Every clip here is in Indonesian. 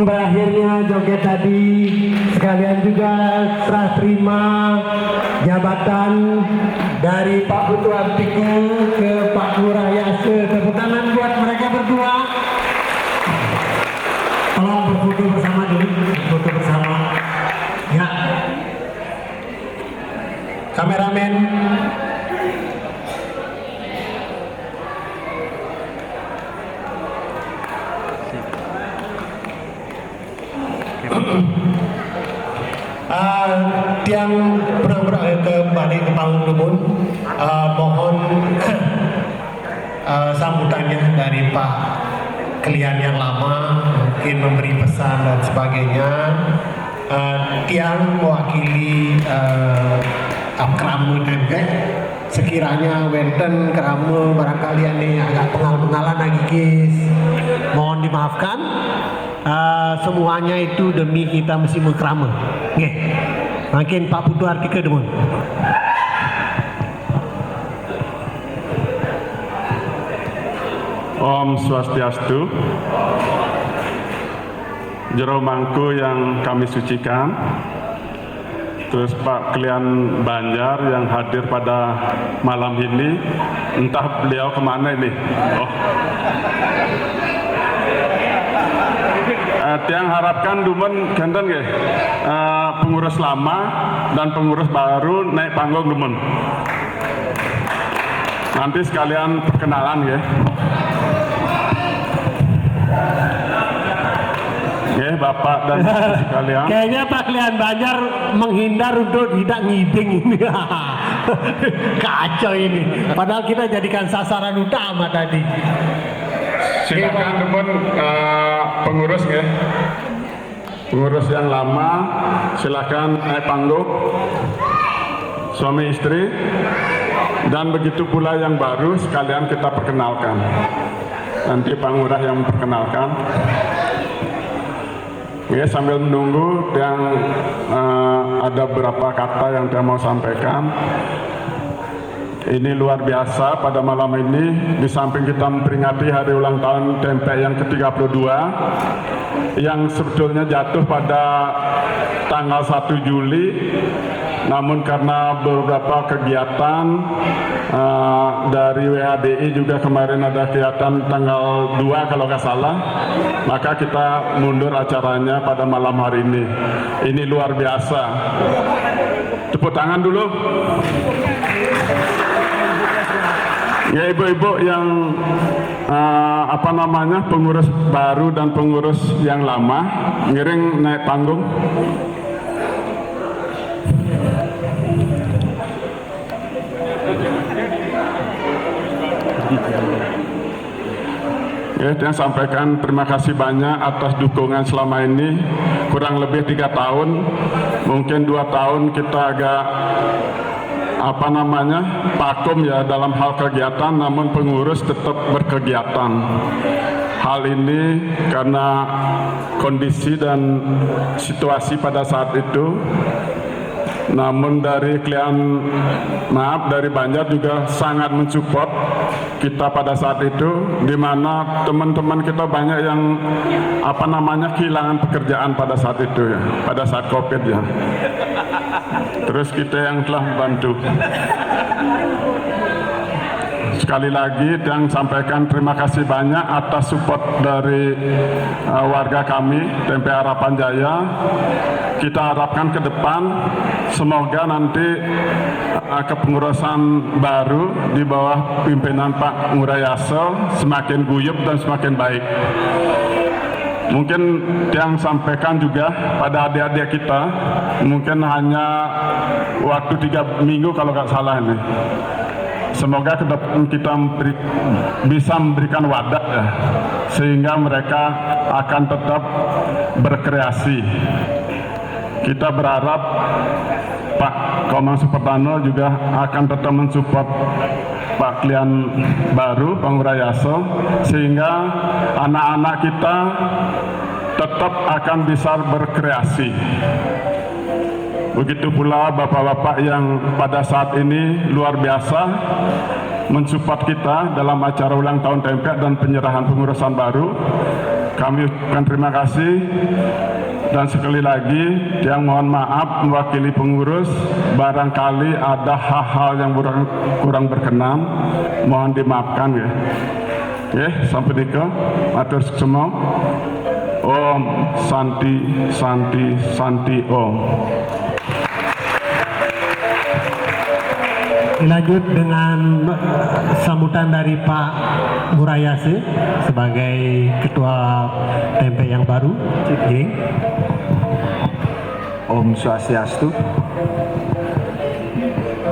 berakhirnya joget tadi, sekalian juga serah terima jabatan dari Pak Putu Artiku ke Pak Ngurah Yase. Tepuk tangan buat mereka berdua. Tolong berfoto bersama dulu, foto bersama. Ya, kameramen. Tiang kembali ke panggung dubun, mohon sambutannya dari Pak klien yang lama, mungkin memberi pesan dan sebagainya. Tiang mewakili Krame Tempe, sekiranya wenten Krame barangkali ini agak pengal-pengalan lagi guys, mohon dimaafkan. Semuanya itu demi kita mesti mengkrama. Oke, makin Pak Putu Artika demun. Om Swastiastu. Jero mangku yang kami sucikan. Terus Pak Klien Banjar yang hadir pada malam ini, entah beliau kemana ini. Oh. Tiang harapkan dumen kenten ya, pengurus lama dan pengurus baru naik panggung dumen. Nanti sekalian perkenalan ya. Ya Bapak dan sekalian. Kayaknya Pak Klien Banjar menghindar untuk tidak ngiding ini. Kacau ini. Padahal kita jadikan sasaran utama tadi. Silakan teman pengurus ya, pengurus yang lama silakan naik panggung, suami istri, dan begitu pula yang baru sekalian kita perkenalkan. Nanti Pak Ngurah yang memperkenalkan. Ya, sambil menunggu yang ada beberapa kata yang saya mau sampaikan. Ini luar biasa pada malam ini, di samping kita memperingati hari ulang tahun Tempe yang ke-32 yang sebetulnya jatuh pada tanggal 1 Juli, namun karena beberapa kegiatan dari WHDI juga kemarin ada kegiatan tanggal 2 kalau nggak salah, maka kita mundur acaranya pada malam hari ini. Ini luar biasa. Tepuk tangan dulu. Ya ibu-ibu yang pengurus baru dan pengurus yang lama ngiring naik panggung. Ya, saya sampaikan terima kasih banyak atas dukungan selama ini, kurang lebih 3 tahun, mungkin 2 tahun kita agak vakum ya dalam hal kegiatan, namun pengurus tetap berkegiatan. Hal ini karena kondisi dan situasi pada saat itu. Namun dari dari Banjar juga sangat mensupport kita pada saat itu, di mana teman-teman kita banyak yang kehilangan pekerjaan pada saat itu ya, pada saat COVID ya. Terus kita yang telah membantu. Sekali lagi yang sampaikan terima kasih banyak atas support dari warga kami Tempe Harapan Jaya. Kita harapkan ke depan semoga nanti kepengurusan baru di bawah pimpinan Pak Ngurah Yase semakin guyup dan semakin baik. Mungkin yang sampaikan juga pada adik-adik kita, mungkin hanya waktu 3 minggu kalau nggak salah ini. Semoga ke depan kita bisa memberikan wadah ya, sehingga mereka akan tetap berkreasi. Kita berharap Pak Komang Supartano juga akan tetap mensupport Pak Klien baru, Pak Ngurah Yase, sehingga anak-anak kita tetap akan bisa berkreasi. Begitu pula bapak-bapak yang pada saat ini luar biasa mensupport kita dalam acara ulang tahun Tempe dan penyerahan pengurusan baru. kami ucapkan terima kasih. Dan sekali lagi, yang mohon maaf mewakili pengurus, barangkali ada hal-hal yang kurang berkenan, mohon dimaafkan ya. Oke, sampai dika, matur semua. Om Santi Santi Santi Om. Dilanjut dengan sambutan dari Pak Murayase sebagai Ketua TMP yang baru. Giring. Om Swastiastu.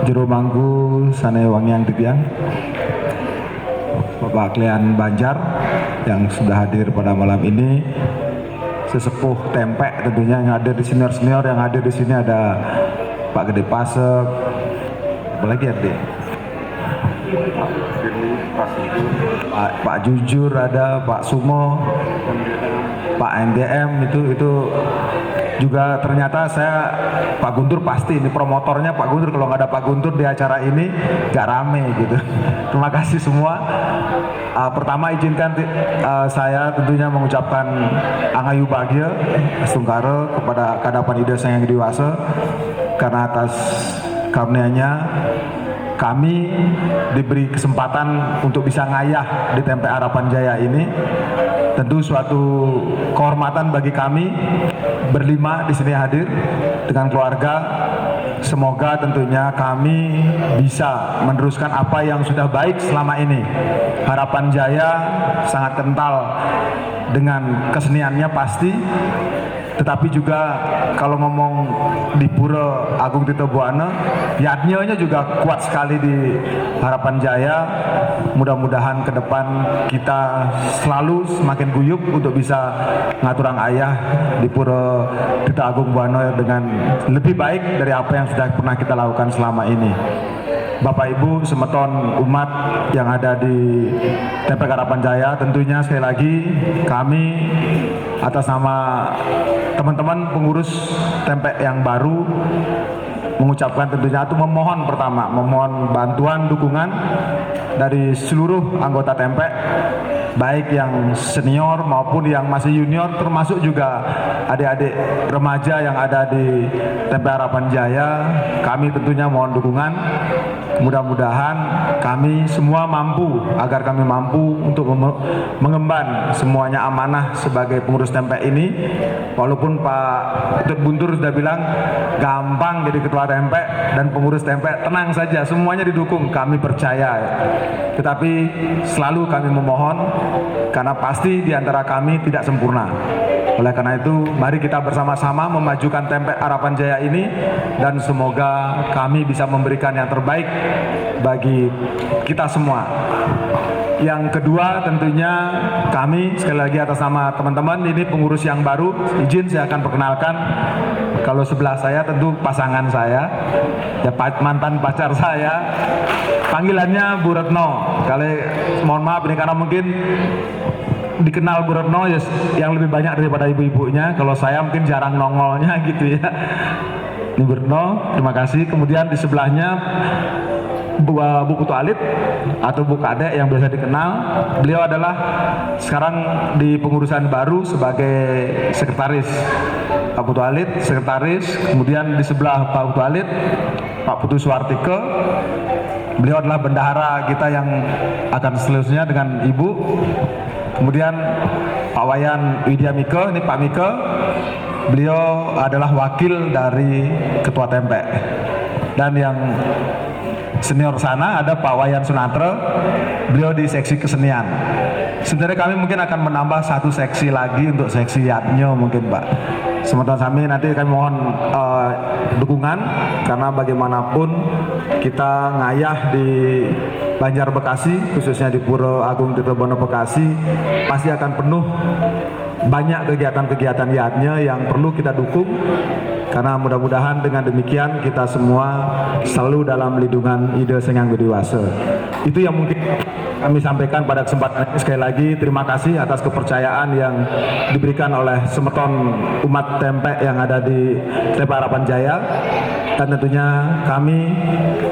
Jero mangku sane wangian tibiang. Bapak Klian Banjar yang sudah hadir pada malam ini, sesepuh TMP tentunya yang hadir di senior-senior yang hadir di sini ada Pak Gede Pasek, apalagi ada Pak Jujur, ada Pak Sumo, Pak MGM itu juga ternyata Pak Guntur pasti ini promotornya Pak Guntur, kalau nggak ada Pak Guntur di acara ini nggak rame gitu. Terima kasih semua. Pertama izinkan saya tentunya mengucapkan angayu bahagia Astungkara kepada Kadapan Ida Sang Yang Dewasa karena atas karunia-Nya kami diberi kesempatan untuk bisa ngayah di TMP Harapan Jaya ini. Tentu suatu kehormatan bagi kami berlima di sini hadir dengan keluarga. Semoga tentunya kami bisa meneruskan apa yang sudah baik selama ini. Harapan Jaya sangat kental dengan keseniannya pasti, tetapi juga kalau ngomong di Pura Agung Tito Buana, yadnya juga kuat sekali di Harapan Jaya. Mudah-mudahan ke depan kita selalu semakin guyup untuk bisa ngaturang ayah di Pura Tito Agung Buana dengan lebih baik dari apa yang sudah pernah kita lakukan selama ini. Bapak Ibu semeton umat yang ada di TMP Harapan Jaya, tentunya sekali lagi kami atas nama teman-teman pengurus TMP yang baru mengucapkan tentunya itu memohon bantuan dukungan dari seluruh anggota TMP, baik yang senior maupun yang masih junior, termasuk juga adik-adik remaja yang ada di TMP Harapan Jaya. Kami tentunya mohon dukungan. Mudah-mudahan kami semua mampu, agar kami mampu untuk mengemban semuanya amanah sebagai pengurus TMP ini. Walaupun Pak Utut Buntur sudah bilang gampang jadi ketua TMP dan pengurus TMP, tenang saja, semuanya didukung, kami percaya. Tetapi selalu kami memohon karena pasti di antara kami tidak sempurna. Oleh karena itu, mari kita bersama-sama memajukan TMP Harapan Jaya ini dan semoga kami bisa memberikan yang terbaik bagi kita semua. Yang kedua tentunya kami sekali lagi atas nama teman-teman ini pengurus yang baru, izin saya akan perkenalkan. Kalau sebelah saya tentu pasangan saya, ya mantan pacar saya, panggilannya Bu Retno. Mohon maaf ini karena mungkin dikenal Bu Retno yang lebih banyak daripada ibu-ibunya. Kalau saya mungkin jarang nongolnya gitu ya. Ini Bu Retno, terima kasih. Kemudian di sebelahnya Bu Putu Alit atau Bu Kadek yang biasa dikenal. Beliau adalah sekarang di pengurusan baru sebagai sekretaris. Pak Putu Alit sekretaris. Kemudian di sebelah Pak Putu Alit Pak Putu Suwartike. Beliau adalah bendahara kita yang akan seterusnya dengan Ibu. Kemudian Pak Wayan Widya Mike, ini Pak Mike. Beliau adalah wakil dari Ketua TMP. Dan yang senior sana ada Pak Wayan Sunantre, beliau di seksi kesenian. Sebenarnya kami mungkin akan menambah satu seksi lagi untuk seksi yadnya mungkin Pak. Sementara kami nanti kami mohon dukungan karena bagaimanapun kita ngayah di Banjar Bekasi, khususnya di Pura Agung Tirtobono Bekasi, pasti akan penuh banyak kegiatan-kegiatan yadnya yang perlu kita dukung. Karena mudah-mudahan dengan demikian kita semua selalu dalam lindungan Ida Sang Yang Dewasa. Itu yang mungkin kami sampaikan pada kesempatan ini. Sekali lagi terima kasih atas kepercayaan yang diberikan oleh semeton umat TMP yang ada di TMP Harapan Jaya. dan tentunya kami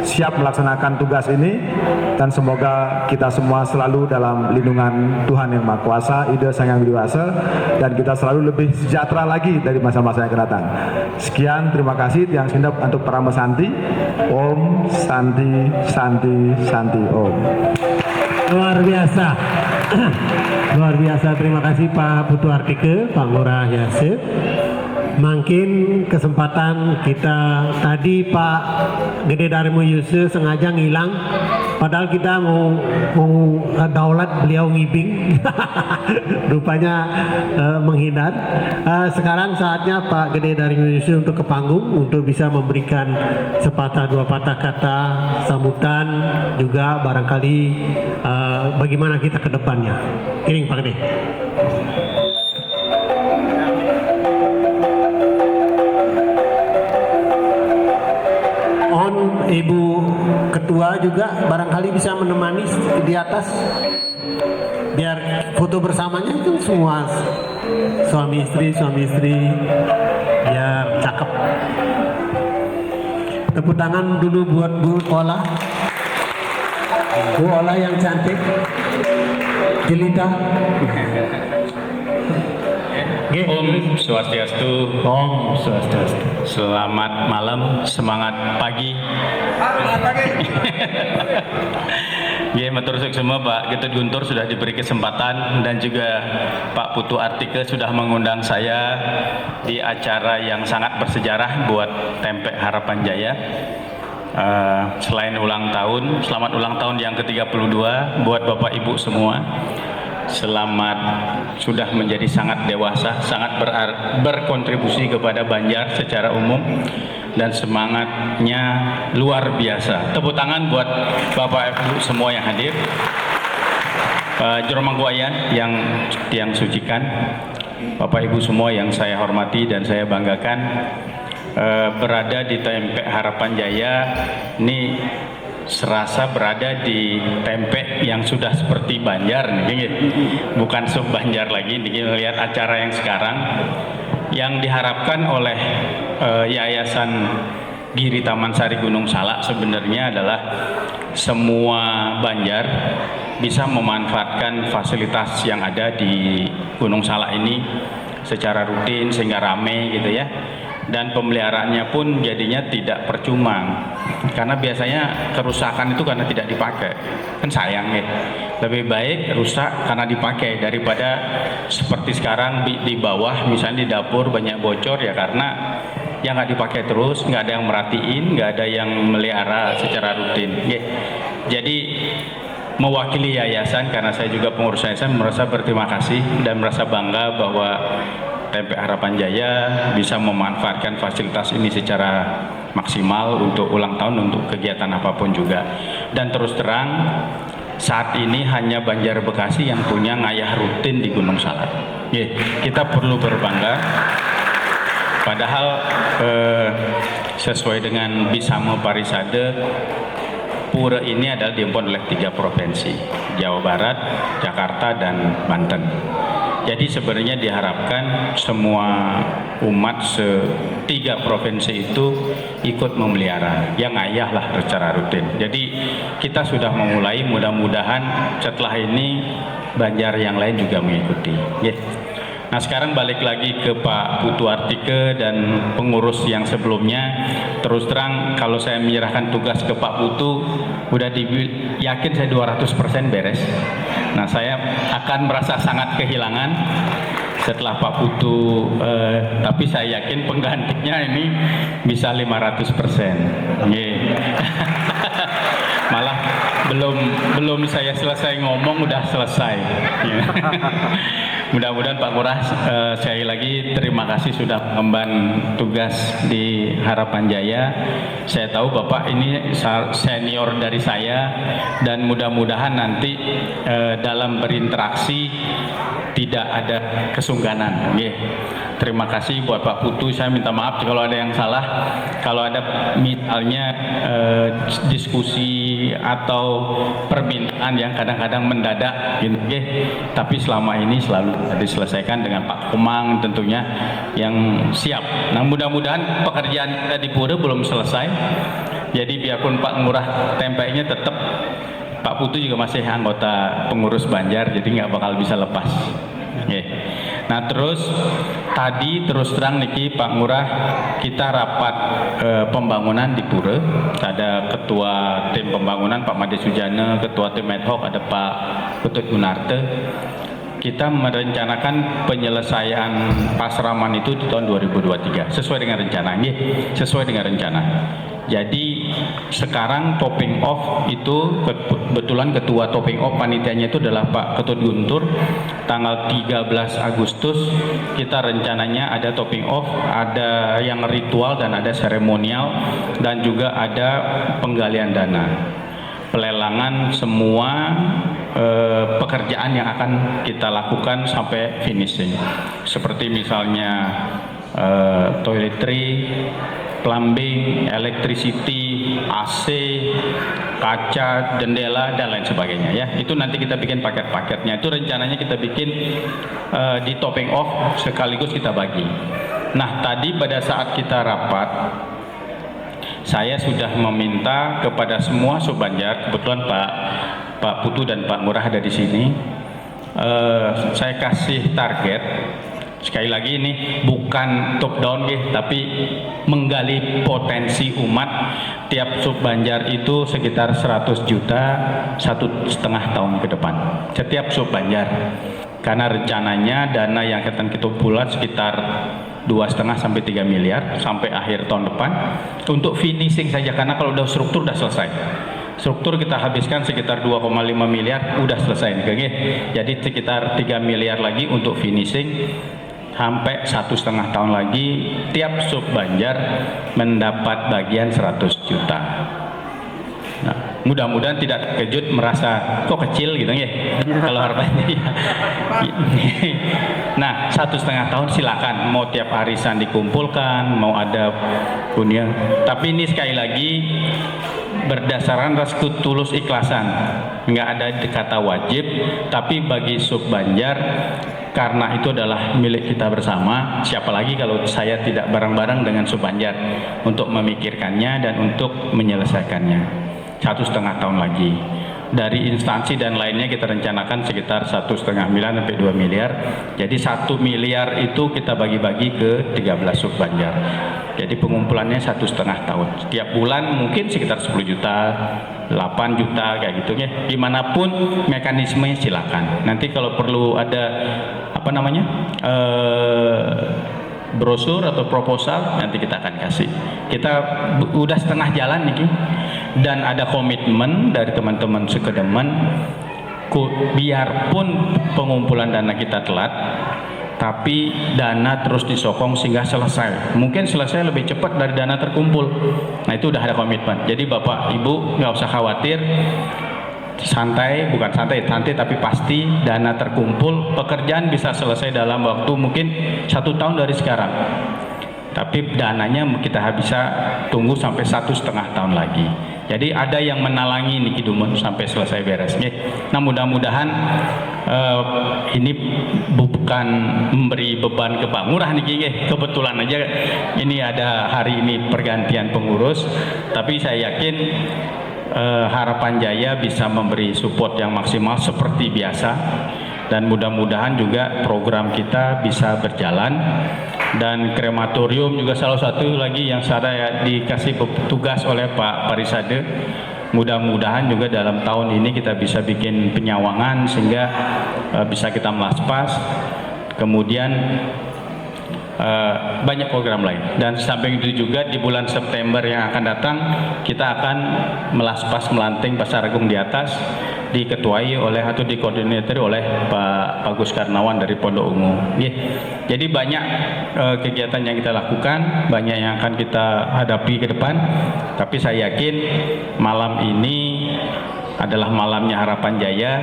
siap melaksanakan tugas ini dan semoga kita semua selalu dalam lindungan Tuhan Yang Maha Kuasa, Ida Sang Yang Widi Wasa, dan kita selalu lebih sejahtera lagi dari masa-masa yang akan datang. Sekian, terima kasih yang sindap untuk para Santi. Om Santi Santi Santi Om. Luar biasa. Luar biasa, terima kasih Pak Putu Artike, Pak Lurah Yasir. Mungkin kesempatan kita tadi Pak Gede Darmo Yusuf sengaja ngilang, padahal kita mau daulat beliau ngibing. Rupanya menghindar. Sekarang saatnya Pak Gede Darmo Yusuf untuk ke panggung untuk bisa memberikan sepatah dua patah kata sambutan, juga barangkali bagaimana kita ke depannya. Kiring Pak Gede. Ibu Ketua juga barangkali bisa menemani di atas, biar foto bersamanya itu semua suami istri biar cakep. Tepuk tangan dulu buat Bu Ola. Bu Ola yang cantik, jelita. Om Swastiastu. Om Swastiastu. Selamat malam, semangat pagi. Ya, matur suwun semua Pak Getut Guntur sudah diberi kesempatan, dan juga Pak Putu Artike sudah mengundang saya di acara yang sangat bersejarah buat Tempek Harapan Jaya. Selain ulang tahun, selamat ulang tahun yang ke-32 buat Bapak Ibu semua. Selamat sudah menjadi sangat dewasa, sangat berkontribusi kepada Banjar secara umum, dan semangatnya luar biasa. Tepuk tangan buat Bapak Ibu semua yang hadir. Jero Mangkuayan yang sucikan, Bapak Ibu semua yang saya hormati dan saya banggakan, berada di Tempek Harapan Jaya ini serasa berada di Tempek yang sudah seperti Banjar nih, bukan sub Banjar lagi. Nih, melihat acara yang sekarang yang diharapkan oleh Yayasan Giri Taman Sari Gunung Salak sebenarnya adalah semua Banjar bisa memanfaatkan fasilitas yang ada di Gunung Salak ini secara rutin sehingga rame gitu ya. Dan pemeliharaannya pun jadinya tidak percuma, karena biasanya kerusakan itu karena tidak dipakai, kan sayang ya. Lebih baik rusak karena dipakai daripada seperti sekarang di bawah misalnya di dapur banyak bocor ya karena yang nggak dipakai terus, nggak ada yang merhatiin, nggak ada yang melihara secara rutin ya. Jadi mewakili yayasan, karena saya juga pengurus yayasan, merasa berterima kasih dan merasa bangga bahwa Tempek Harapan Jaya bisa memanfaatkan fasilitas ini secara maksimal untuk ulang tahun, untuk kegiatan apapun juga. Dan terus terang, saat ini hanya Banjar Bekasi yang punya ngayah rutin di Gunung Salak. Kita perlu berbangga. Padahal sesuai dengan Bisamo Parisade, pura ini adalah diempun oleh 3 provinsi, Jawa Barat, Jakarta, dan Banten. Jadi sebenarnya diharapkan semua umat tiga provinsi itu ikut memelihara, yang ngayah lah secara rutin. Jadi kita sudah memulai, mudah-mudahan setelah ini Banjar yang lain juga mengikuti. Nah sekarang balik lagi ke Pak Putu Artike dan pengurus yang sebelumnya. Terus terang kalau saya menyerahkan tugas ke Pak Putu, udah yakin saya 200% beres. Nah saya akan merasa sangat kehilangan setelah Pak Putu, tapi saya yakin penggantinya ini bisa 500%. Malah belum saya selesai ngomong udah selesai. Mudah-mudahan Pak Lurah, sekali lagi terima kasih sudah mengemban tugas di Harapan Jaya. Saya tahu Bapak ini senior dari saya, dan mudah-mudahan nanti dalam berinteraksi tidak ada kesungganan. terima kasih buat Pak Putu. Saya minta maaf kalau ada yang salah. Kalau ada misalnya diskusi atau permintaan yang kadang-kadang mendadak, gitu, tapi selama ini selalu diselesaikan dengan Pak Komang tentunya yang siap. Nah, mudah-mudahan pekerjaan kita di Pura belum selesai. Jadi biarpun Pak Ngurah tempenya tetap, Pak Putu juga masih anggota pengurus Banjar, jadi nggak bakal bisa lepas. Nah, terus tadi terus terang niki Pak Ngurah, kita rapat pembangunan di Pura. Ada ketua tim pembangunan Pak Made Sujana, ketua tim ad hoc ada Pak Ketut Gunarte. Kita merencanakan penyelesaian Pasraman itu di tahun 2023 sesuai dengan rencana, sesuai dengan rencana. Jadi sekarang topping off itu kebetulan ketua topping off panitianya itu adalah Pak Ketut Guntur. Tanggal 13 Agustus kita rencananya ada topping off, ada yang ritual dan ada seremonial, dan juga ada penggalian dana, pelelangan semua pekerjaan yang akan kita lakukan sampai finishing, seperti misalnya toiletry, plumbing, electricity, AC, kaca, jendela, dan lain sebagainya ya. Itu nanti kita bikin paket-paketnya. Itu rencananya kita bikin di topping off sekaligus kita bagi. Nah, tadi pada saat kita rapat, saya sudah meminta kepada semua Subbanjar, kebetulan Pak Putu dan Pak Ngurah ada di sini. Saya kasih target. Sekali lagi ini bukan top down tapi menggali potensi umat. Tiap Subbanjar itu sekitar 100 juta 1,5 tahun ke depan setiap Subbanjar, karena rencananya dana yang akan kita bulat sekitar 2,5 sampai 3 miliar sampai akhir tahun depan untuk finishing saja, karena kalau udah struktur udah selesai. Struktur kita habiskan sekitar 2,5 miliar udah selesai nih, jadi sekitar 3 miliar lagi untuk finishing. Sampai 1,5 tahun lagi tiap Subbanjar mendapat bagian 100 juta. Nah, mudah-mudahan tidak terkejut merasa kok kecil gitu ya kalau harapannya. Nah, 1,5 tahun silakan mau tiap arisan dikumpulkan, mau ada punya. Tapi ini sekali lagi berdasarkan rasa tulus ikhlasan, nggak ada kata wajib, tapi bagi Subbanjar karena itu adalah milik kita bersama. Siapa lagi kalau saya tidak bareng-bareng dengan Subbanjar untuk memikirkannya dan untuk menyelesaikannya. 1,5 tahun lagi. Dari instansi dan lainnya kita rencanakan sekitar 1,5 miliar sampai 2 miliar. Jadi 1 miliar itu kita bagi-bagi ke 13 Subbanjar. Jadi pengumpulannya 1,5 tahun. Setiap bulan mungkin sekitar 10 juta, 8 juta kayak gitu ya. Dimanapun mekanismenya silakan. Nanti kalau perlu ada apa namanya brosur atau proposal nanti kita akan kasih. Kita udah setengah jalan nih, dan ada komitmen dari teman-teman Sekedemen, biarpun pengumpulan dana kita telat, tapi dana terus disokong sehingga selesai. Mungkin selesai lebih cepat dari dana terkumpul. Nah, itu udah ada komitmen. Jadi Bapak Ibu nggak usah khawatir, santai, bukan santai tapi pasti dana terkumpul, pekerjaan bisa selesai dalam waktu mungkin 1 tahun dari sekarang. Tapi dananya kita bisa tunggu sampai 1,5 tahun lagi. Jadi ada yang menalangi Niki Dumun sampai selesai beres. Nah, mudah-mudahan ini bukan memberi beban ke Pak Ngurah Niki. Kebetulan aja ini ada hari ini pergantian pengurus, tapi saya yakin Harapan Jaya bisa memberi support yang maksimal seperti biasa, dan mudah-mudahan juga program kita bisa berjalan. Dan krematorium juga salah satu lagi yang saya dikasih tugas oleh Pak Parisade. Mudah-mudahan juga dalam tahun ini kita bisa bikin penyawangan sehingga bisa kita melaspas. Kemudian banyak program lain, dan samping itu juga di bulan September yang akan datang kita akan melaspas melanting Pasar Agung di atas, diketuai oleh atau dikoordinir oleh Pak Bagus Karnawan dari Pondok Ungu. Jadi banyak kegiatan yang kita lakukan, banyak yang akan kita hadapi ke depan, tapi saya yakin malam ini adalah malamnya Harapan Jaya.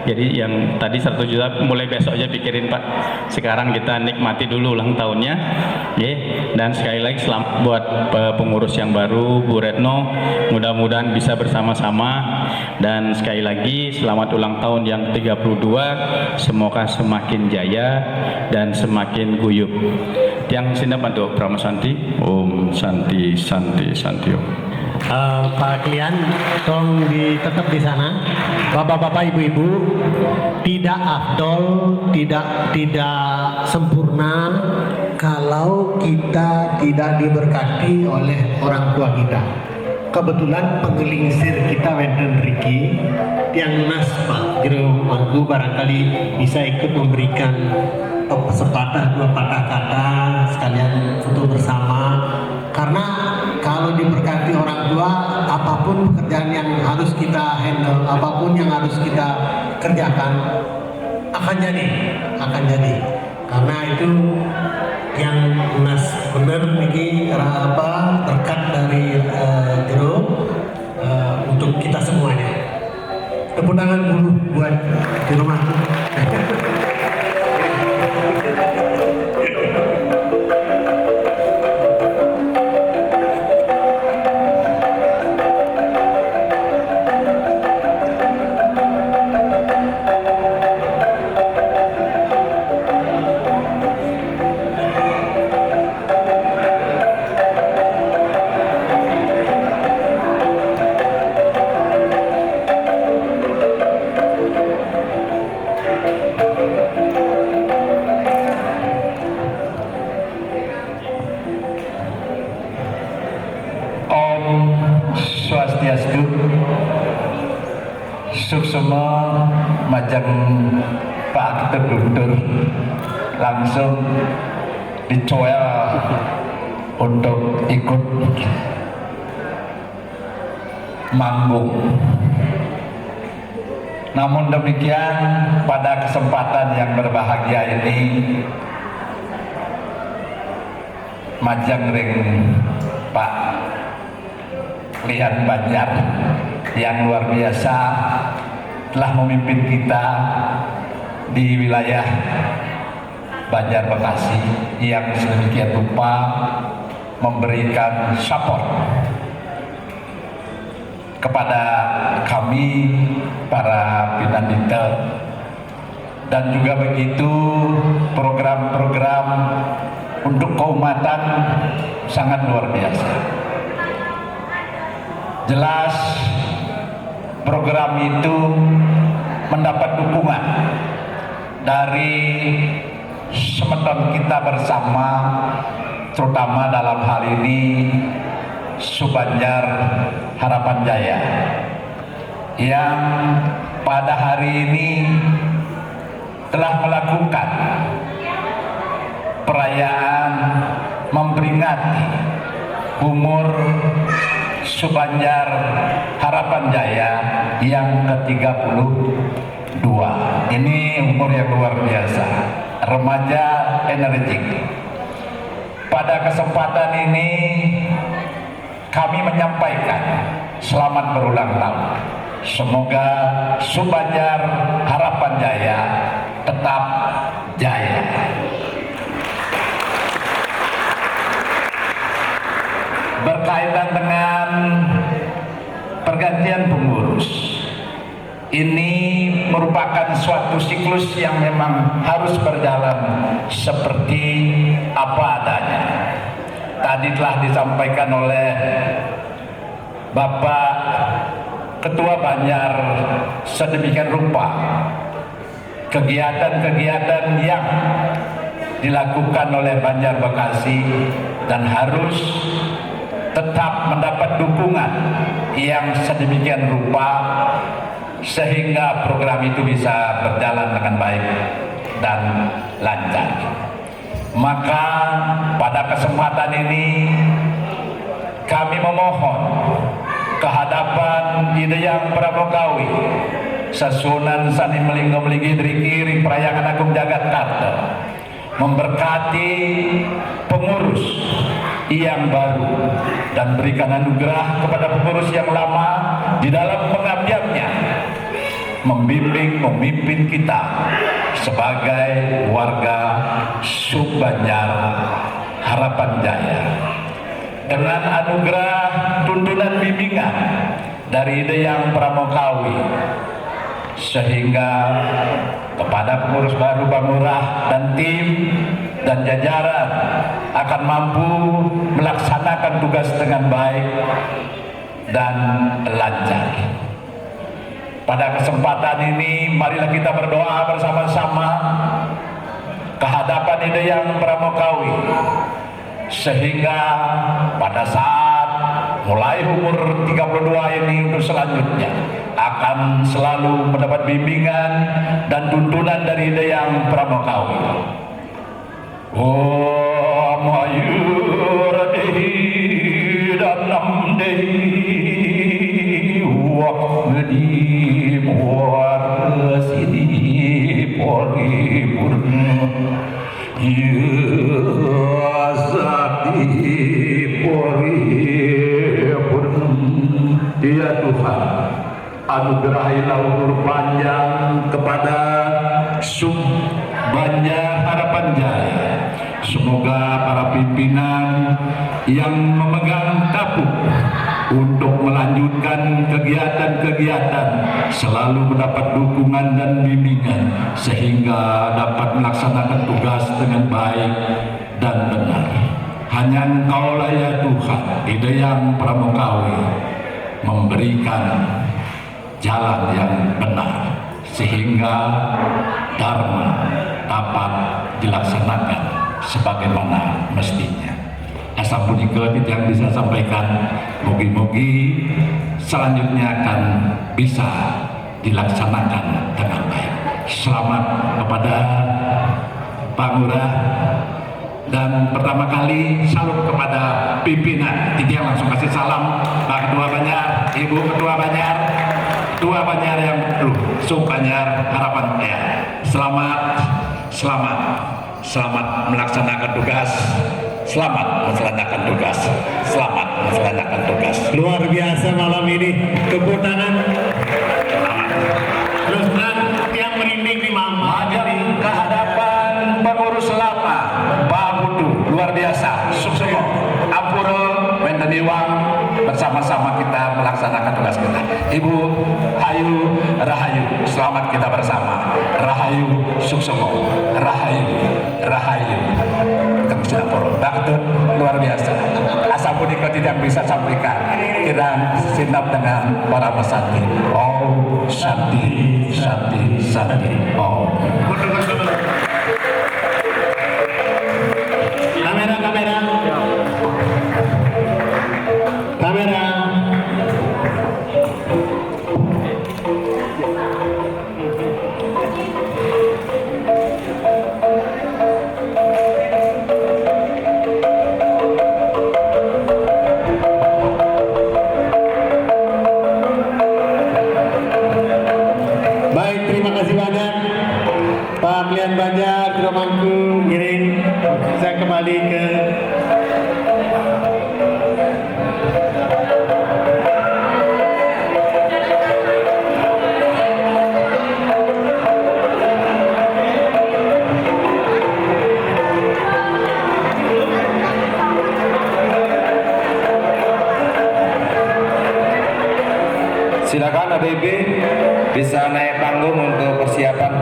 Jadi yang tadi 100 juta mulai besok aja pikirin Pak. Sekarang kita nikmati dulu ulang tahunnya. Dan sekali lagi selamat buat pengurus yang baru, Bu Retno. Mudah-mudahan bisa bersama-sama. Dan sekali lagi selamat ulang tahun yang 32. Semoga semakin jaya dan semakin guyup. Yang sini bantu Brahma Santi. Om Santi Santi Santi Om. Pak Klian, tolong tetap di sana. Bapak-bapak, ibu-ibu, tidak afdol, tidak sempurna kalau kita tidak diberkati oleh orang tua kita. Kebetulan penggelingsir kita Wenten Riki yang nas Pak Jero Manggu barangkali bisa ikut memberikan sepatah dua patah kata sekalian foto bersama, karena kalau diberkati orang tua, apapun pekerjaan yang harus kita handle, apapun yang harus kita kerjakan akan jadi, karena itu yang nas benar ini berkat dari Jero untuk kita semuanya. Tepuk tangan dulu buat Jero Manggu. Swastiastu, suksema majang Pak Ketua Guntur langsung dicoel untuk ikut manggung. Namun demikian, pada kesempatan yang berbahagia ini, majang ring Pak Lian Banjar yang luar biasa telah memimpin kita di wilayah Banjar Bekasi yang sedemikian rupa memberikan support kepada kami para Pinandita, dan juga begitu program-program untuk keumatan sangat luar biasa. Jelas program itu mendapat dukungan dari semeton kita bersama, terutama dalam hal ini Subanjar Harapan Jaya yang pada hari ini telah melakukan perayaan memperingati umur Subanjar Harapan Jaya yang ke-32. Ini umur yang luar biasa, remaja energik. Pada kesempatan ini kami menyampaikan selamat berulang tahun. Semoga Subanjar Harapan Jaya tetap jaya. Berkaitan dengan pergantian pengurus, ini merupakan suatu siklus yang memang harus berjalan seperti apa adanya. Tadi telah disampaikan oleh Bapak Ketua Banjar sedemikian rupa kegiatan-kegiatan yang dilakukan oleh Banjar Bekasi dan harus tetap mendapat dukungan yang sedemikian rupa sehingga program itu bisa berjalan dengan baik dan lancar. Maka pada kesempatan ini kami memohon kehadapan Ideyang Pramokawi Sasunan Sani Melinggo Meligi Driki Prayangan Agung Jagat Karta memberkati pengurus yang baru dan berikan anugerah kepada pengurus yang lama di dalam pengabdiannya membimbing, memimpin kita sebagai warga Subbanjar Harapan Jaya dengan anugerah tuntunan bimbingan dari Dayang Pramokawi, sehingga kepada pengurus baru Bang Lurah dan tim dan jajaran akan mampu melaksanakan tugas dengan baik dan lancar. Pada kesempatan ini marilah kita berdoa bersama-sama kehadapan Dayang Pramokawi, sehingga pada saat mulai umur 32 ini untuk selanjutnya akan selalu mendapat bimbingan dan tuntunan dari Dayang Pramokawi. Oh mayur dehi danam dehi wak ngedi muar sidi pori purna yazati pori purna. Ya Tuhan, anugerahilah umur panjang kepada Subbanjar Harapan Jaya. Semoga para pimpinan yang memegang tampuk untuk melanjutkan kegiatan-kegiatan selalu mendapat dukungan dan bimbingan sehingga dapat melaksanakan tugas dengan baik dan benar. Hanya Engkaulah ya Tuhan, Dayang Pramokawi, memberikan jalan yang benar sehingga dharma dapat dilaksanakan sebagaimana mestinya. Asal punika yang bisa sampaikan, mugi-mugi selanjutnya akan bisa dilaksanakan dengan baik. Selamat kepada Pak Lurah, dan pertama kali salut kepada pimpinan. Tidak langsung kasih salam Pak Ketua Banjar, Ibu Ketua Banjar, Ketua Banjar yang Subbanjar Harapan Jaya. Selamat melaksanakan tugas. Selamat melaksanakan tugas. Selamat melaksanakan tugas. Luar biasa malam ini, tepuk tangan. Terus terang yang merinding di mama. Jadi kehadapan pengurus lama Pak Budu, luar biasa. Sukses, Ampura, Wendeniwang, bersama-sama kita melaksanakan tugas kita. Ibu Hayu Rahayu, selamat kita bersama. Rahayu Suksomo, Rahayu. Kita mesti lapor. Bakti luar biasa. Asal punika tidak bisa sampaikan. Kita sinap dengan para pesanti. Oh, Santi. Oh. Kamera. Baik, terima kasih banyak Pak Klian Banjar, Dromangku, Giring. Saya kembali ke Silakan ABB bisa naik panggung untuk persiapan.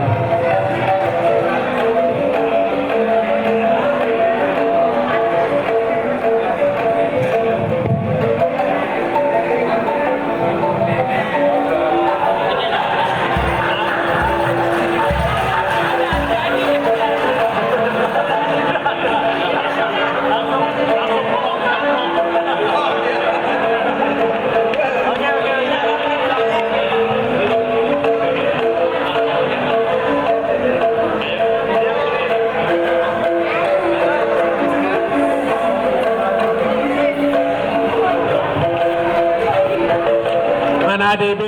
ADB